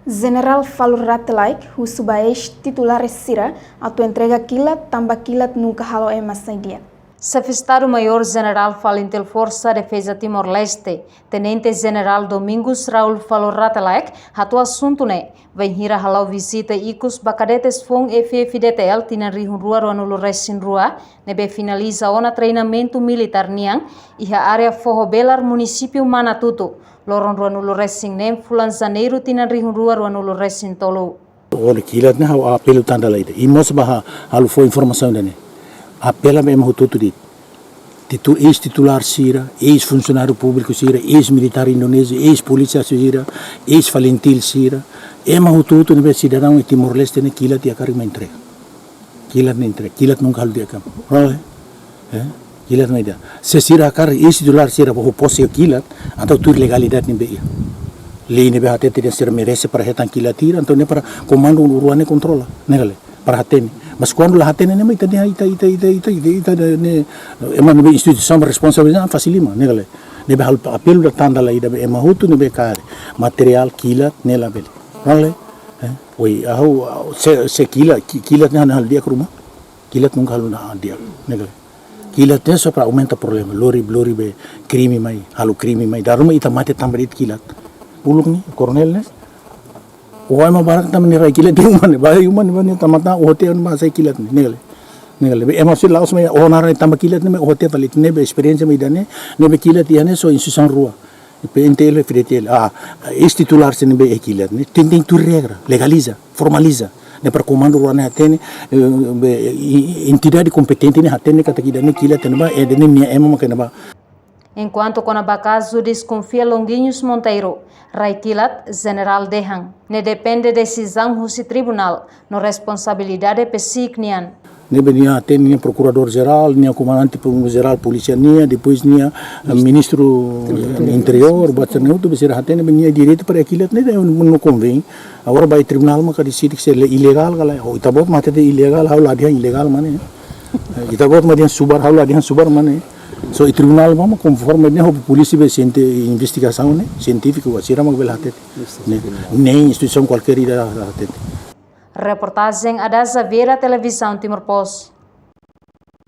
General Falur Ratelaik, o subaex titular Sira, a tua entrega kilat, tamba kilat nunca halo dia. Secretário-Maior General Falintel Força Defesa Timor-Leste, Tenente General Domingos Raul Falur Ratelaik, hatu assunto né, vai hira halau visita icos bacadetes fong FFDTL tinanrihun rua ruanulu resin rua, nebe finaliza ona treinamento militar niang, iha área forrobelar município Manatuto, loron ruanulu resin nem fulan janeiro tinanrihun rua ruanulu resin tolo. Olha, kilat né, o apelo tanda lá ide, e moça barra halu foi informação dele. Apela mesmo tudo dit. Ex-titular Sira, ex-funcionário público Sira, ex-militar indonésio, ex-polícia Sira, ex-falentil Sira. Ema tudo no cidadão e Timor-Leste ne kilat dia kari entrega. Kilat ne entrega, kilat nunca halu dia kam. Kilat não dia. Se Sira kari ex-titular Sira bahwa posse kilat, atau tur legalidade ne beia. Lei ne beha tete dia Sira merece para retan kilat tira, então ne para comando uruane controla, negale para hatene. Mas quando lá tem nem ita ne ema ne instituição responsabilidade facilima negale ne be apelo da tanda lá ida ema hutu ne be kare material kilat ne la bele nale oi au se kilat ne hal dia kruma kilat nunca hal na dia negale kilat ne só para aumenta problema lori be crime mai halu crime mai daruma ita mate tambrit kilat uluk ni coronel ne Wah emang barang taman ni rai kilat di rumah ni, bahaya rumah ni bani tamata hotel ni bahasa kilat ni, negale. Emang sih laos me onar ni tambah kilat ni me hotel valit ni be experience me idane, ni be kilat iane so instituição rua, PNTL, FDTL, ex-titular se ni be kilat ni, tem tu regra, legaliza, formaliza, ni para comando rua ni hatene, entidade competente ni hatene kata kidane kilat ni ba, edene ni emang makena ba. Enquanto com a caso desconfia Longuinhos Monteiro, Raikilat General Dehang, ne depende decisão do tribunal, no responsabilidade pesignian. Ne benia tem procurador geral, nia comandante geral polícia nia, depois nia ministro interior, buat seneu tu besira hatene benia direito para Raikilat ne não convém. Agora vai tribunal maka decide que é ilegal kala, o itabot mate de ilegal, hau ladian ilegal mane. Itabot madian subar hau ladian subar mane. So o tribunal vamos conforme ne ho polícia be investigação ne científica o asira mag belate nem instituição qualquer ida hatete. Reportagem Adasa Vera Televisão Timor Post.